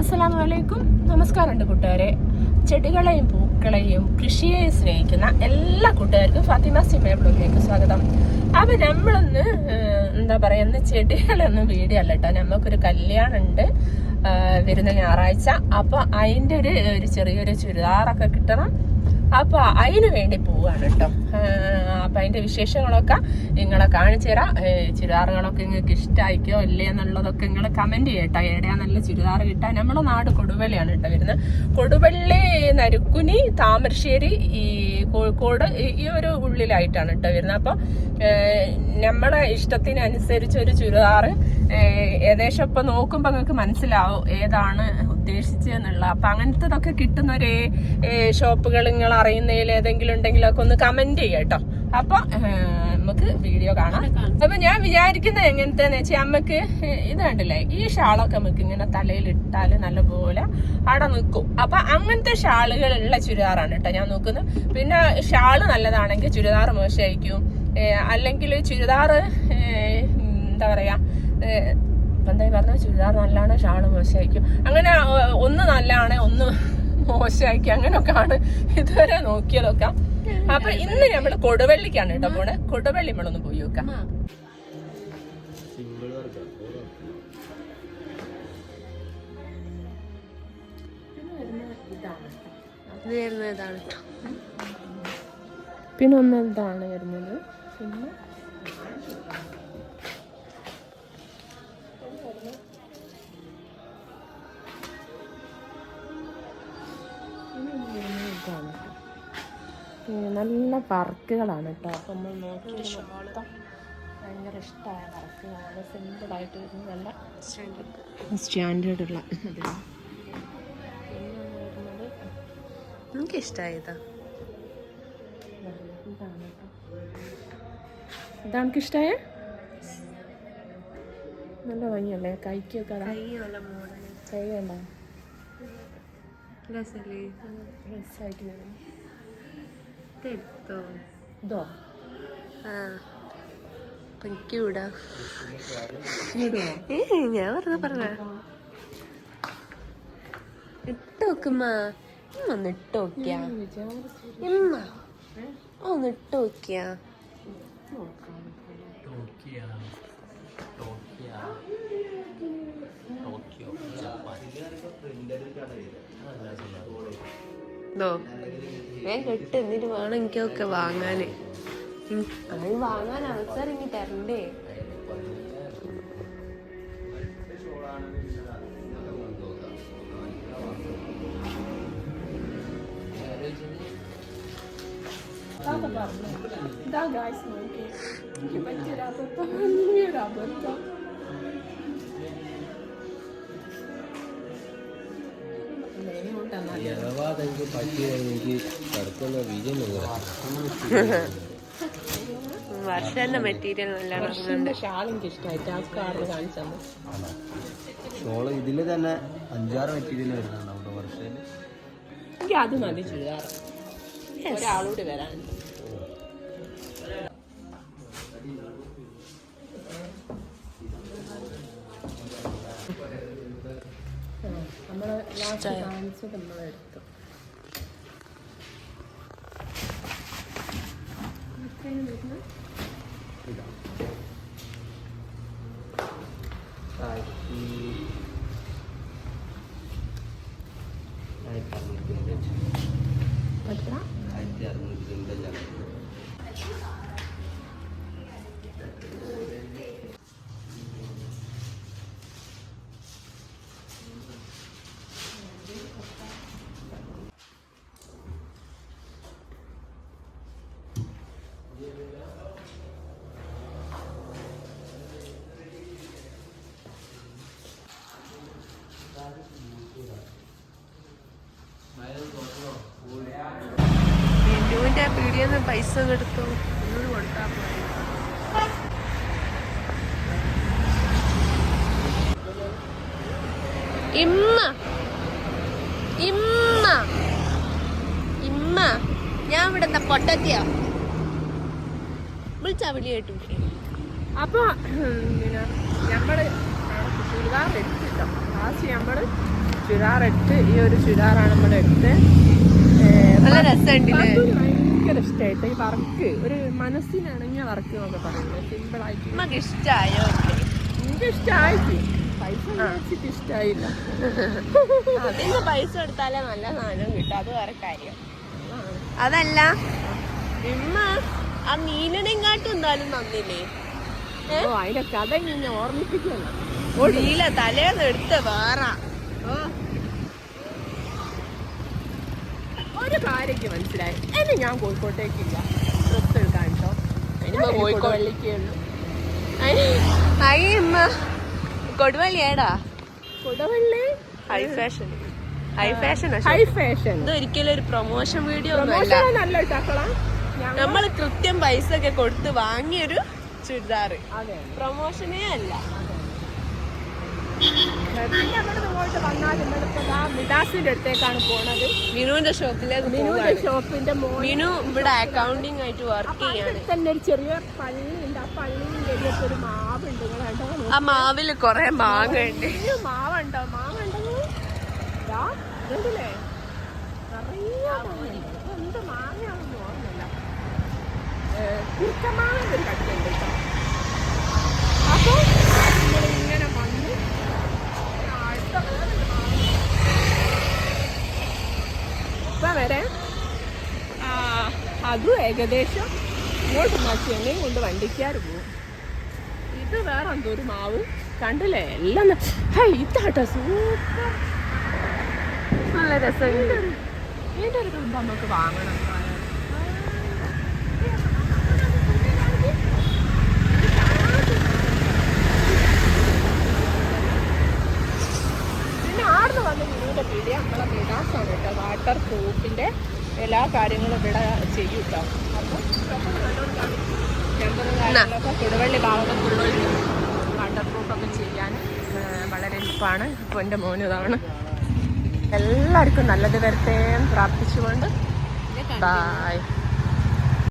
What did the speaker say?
അസ്സലാമലൈക്കും. നമസ്കാരമുണ്ട് കൂട്ടുകാരെ. ചെടികളെയും പൂക്കളെയും കൃഷിയെയും സ്നേഹിക്കുന്ന എല്ലാ കൂട്ടുകാർക്കും ഫാത്തിമ സിമ ബ്ലോഗിലേക്ക് സ്വാഗതം. അപ്പൊ നമ്മളൊന്ന് എന്താ പറയാ, ഇന്ന് ചെടികളൊന്നും വീഡിയോ അല്ല കേട്ടോ. നമുക്കൊരു കല്യാണം ഉണ്ട് വരുന്ന ഞായറാഴ്ച. അപ്പൊ അതിന്റെ ഒരു ചെറിയൊരു ചുരിദാറൊക്കെ കിട്ടണം. അപ്പൊ അതിന് വേണ്ടി പോവാണ് കേട്ടോ. അപ്പൊ അതിന്റെ വിശേഷങ്ങളൊക്കെ നിങ്ങളെ കാണിച്ചു തരാം. ചുരിദാറുകളൊക്കെ നിങ്ങൾക്ക് ഇഷ്ടമായിക്കോ ഇല്ലേ എന്നുള്ളതൊക്കെ നിങ്ങൾ കമന്റ് ചെയ്യട്ടോ. എവിടെയാ നല്ല ചുരിദാർ കിട്ടാൻ. നമ്മുടെ നാട് കൊടുവള്ളിയാണ് കേട്ടോ വരുന്നത്. കൊടുവള്ളി, നരുക്കുനി, താമരശ്ശേരി, ഈ കോഴിക്കോട് ഈ ഒരു ഉള്ളിലായിട്ടാണ് കേട്ടോ വരുന്നത്. അപ്പൊ നമ്മുടെ ഇഷ്ടത്തിനനുസരിച്ച് ഒരു ചുരിദാറ് ഏകദേശം ഇപ്പൊ നോക്കുമ്പോ നിങ്ങൾക്ക് മനസ്സിലാവും ഏതാണ് ഉദ്ദേശിച്ചെന്നുള്ള. അപ്പൊ അങ്ങനത്തതൊക്കെ കിട്ടുന്ന ഒരു ഷോപ്പുകൾ നിങ്ങൾ അറിയുന്നതിൽ ഏതെങ്കിലും ഉണ്ടെങ്കിലൊക്കെ ഒന്ന് കമന്റ് ചെയ്യാം കേട്ടോ. അപ്പൊ നമുക്ക് വീഡിയോ കാണാം. അപ്പൊ ഞാൻ വിചാരിക്കുന്നത് എങ്ങനത്തെന്ന് വെച്ചാൽ നമുക്ക് ഇത് കണ്ടില്ലേ, ഈ ഷാളൊക്കെ നമുക്ക് ഇങ്ങനെ തലയിൽ ഇട്ടാല് നല്ലപോലെ അവിടെ നിൽക്കും. അപ്പൊ അങ്ങനത്തെ ഷാളുകളുള്ള ചുരിദാറാണ് കേട്ടോ ഞാൻ നോക്കുന്നത്. പിന്നെ ഷാള് നല്ലതാണെങ്കിൽ ചുരിദാർ മോശമായിരിക്കും. അല്ലെങ്കിൽ ചുരിദാർ എന്താ പറയാ, എന്തായി പറഞ്ഞ ചുരിദാർ നല്ലതാണ്, ഷാള് മോശമായിരിക്കും. അങ്ങനെ ഒന്ന് നല്ലതാണ്, ഒന്ന് മോശമായിരിക്കും. അങ്ങനെയൊക്കെയാണ് ഇതുവരെ നോക്കിയതൊക്കെ. അപ്പൊ ഇന്ന് നമ്മള് കൊടുവള്ളിക്കാണ് കേട്ടോ പോണെ. കൊടുവള്ളി നമ്മളൊന്ന് പോയി നോക്കാം. പിന്നെ ഒന്ന് ഇതാണ് വരുന്നത്. പിന്നെ നല്ല വർക്കുകളാണ് കേട്ടോ. അപ്പം നമ്മൾ നോക്കി മൊത്തം ഭയങ്കര ഇഷ്ടമായ വർക്കുകളാണ്. സിമ്പിളായിട്ട് വരുന്നത്, നല്ല സ്റ്റാൻഡേർഡ് ഉള്ള അതിൽ. എനിക്കിഷ്ടമായതാ ഇതാണ് കേട്ടോ. ഇതാണ് എനിക്കിഷ്ടമായ. നല്ല ഭംഗിയല്ലേ കൈക്കൊക്കെ. കൈ വേണ്ട രസമായിട്ട് വരും. ഇതോ ഞാൻ വെറുതെ പറഞ്ഞ ഇട്ട് നോക്കുമ്മ. ഒന്ന് ഇട്ട് നോക്കിയാ, ഒന്ന് ഇട്ട് നോക്കിയാ. ഞാൻ കെട്ട് എന്നിട്ട് വേണം എനിക്കൊക്കെ വാങ്ങാന്. അത് വാങ്ങാൻ അവസരം ഇങ്ങി തരണ്ടേ. ഇതാ ഗായ്സ് നോക്കി, എനിക്ക് പറ്റിയൊരബദ്ധം, വലിയൊരബദ്ധം. വർഷന്റെ മെറ്റീരിയൽ നല്ല ഷാളിക്ക് ഇഷ്ടമായിട്ട് ആ കാർഡ് കാണിച്ചു തന്നു. ഷോള് ഇതില് തന്നെ 5-6 മെറ്റീരിയൽ വരുന്നുണ്ട് വർഷയില്. എനിക്ക് അത് മതി ചുരിദാർ. ഒരാളോട് വരാൻ നമ്മള് ലാസ്റ്റ് കാണിച്ചത് നമ്മളെടുത്തു. ബിന്നുവിന്റെ പീടിയെന്ന് പൈസ എടുത്തു കൊടുത്താ പോയി. ഇമ്മ ഇമ്മ ഇമ്മ ഞാൻ ഇവിടെ എന്താ പൊട്ടത്തിയോ വിളിച്ചാ വിളി കേട്ടു. അപ്പൊ നമ്മള് ചുരിദാർ എടുത്തിട്ടോ. ലാസ്റ്റ് നമ്മള് ചുരിദാർ എടുത്ത് ഈ ഒരു ചുരിദാറാണ് നമ്മൾ എടുത്ത്. നല്ല രസമുണ്ടല്ലേ? ഭയങ്കര ഇഷ്ടമായിട്ട് ഈ വർക്ക്, ഒരു മനസ്സിനിണങ്ങിയ വർക്ക് എന്നൊക്കെ പറയുന്നത്. സിമ്പിൾ ആയിട്ട് നമുക്ക് ഇഷ്ടമായോ? എനിക്ക് ഇഷ്ടമായിട്ട് പൈസ വെച്ചിട്ട് ഇഷ്ടമായില്ല. അതിന് പൈസ കൊടുത്താലേ നല്ല സാധനം കിട്ടും, അത് വേറെ കാര്യം. അതല്ല ഇമ്മ ആ മീനിനെങ്ങാട്ടും എന്തായാലും നന്നില്ലേ? അതിന്റെ കഥ ഇങ്ങനെ ഓർമ്മിപ്പിക്കല്ലോ. നീല തലേന്ന് എടുത്ത് വേറെ ഒരു കാര്യം മനസ്സിലായി. ഇനി ഞാൻ കോഴിക്കോട്ടേക്കില്ല ഡ്രസ് എടുക്കാൻ കേട്ടോ. ഇനിയിപ്പോ കോഴിക്കോട് വെള്ളിക്കുള്ളൂ. കൊടുവള്ളി ഏടാ? Koduvally high fashion. High fashion high fashion. ഇത് ഒരിക്കലും ഒരു പ്രൊമോഷൻ വീഡിയോ നല്ല ഇട്ടാക്കളാം. നമ്മൾ കൃത്യം പൈസ ഒക്കെ കൊടുത്ത് വാങ്ങിയൊരു ചുരിദാർ, അതെ, പ്രൊമോഷനേ അല്ല. മിഡാസിന്റെ അടുത്തേക്കാണ് പോണത്. മിനുവിന്റെ ഷോപ്പിലേക്ക്. മിനുവിന്റെ ഷോപ്പിന്റെ മിനു ഇവിടെ അക്കൗണ്ടിങ് ആയിട്ട് വർക്ക് ചെയ്യാണ്. തന്നെ ഒരു ചെറിയ പള്ളി ഉണ്ട്. ആ പള്ളിയിൽ വലിയൊക്കെ ഒരു മാവുണ്ട്. നിങ്ങൾ ആ മാവില് കൊറേ മാങ്ങ ഉണ്ട്. മാവുണ്ടോ? മാവുണ്ടോ? കണ്ടില്ലേ? നിറയെ എന്ത് മാങ്ങയാണെന്ന് ഓർമ്മയില്ല. കുറുക്കമാങ്ങ ഒരു കട്ടിലുണ്ട് കേട്ടോ. അപ്പൊ ഇങ്ങനെ വന്ന് ഇപ്പം വരെ അതും ഏകദേശം ഇങ്ങോട്ട് മാറ്റി എന്നെയും കൊണ്ട് വണ്ടിക്കാർ പോകും. ഇത് വേറെ എന്തോ ഒരു മാവ് കണ്ടില്ലേ? എല്ലാം ഇതാട്ടോ സൂപ്പർ, നല്ല രസമുണ്ട്. ഇതിൻ്റെ ഒരു കുടുംബം നമുക്ക് വാങ്ങണം. പിന്നെ ആടുന്ന് വന്ന് മിനുവിൻ്റെ പീടിയ നമ്മളെ മിഡാസാണ് കേട്ടോ. വാട്ടർ പ്രൂഫിൻ്റെ എല്ലാ കാര്യങ്ങളും ഇവിടെ ചെയ്യും കേട്ടോ. അപ്പം നമ്പറും കാര്യങ്ങളൊക്കെ കൊടുവള്ളി ഭാഗത്ത് ഫുള്ളൊരു വാട്ടർ പ്രൂഫൊക്കെ ചെയ്യാൻ വളരെ എളുപ്പമാണ്. അപ്പോൾ എൻ്റെ മോന് ഇതാണ്. എല്ലാവർക്കും നല്ലത് വരട്ടെ പ്രാർത്ഥിച്ചുകൊണ്ട് ബൈ.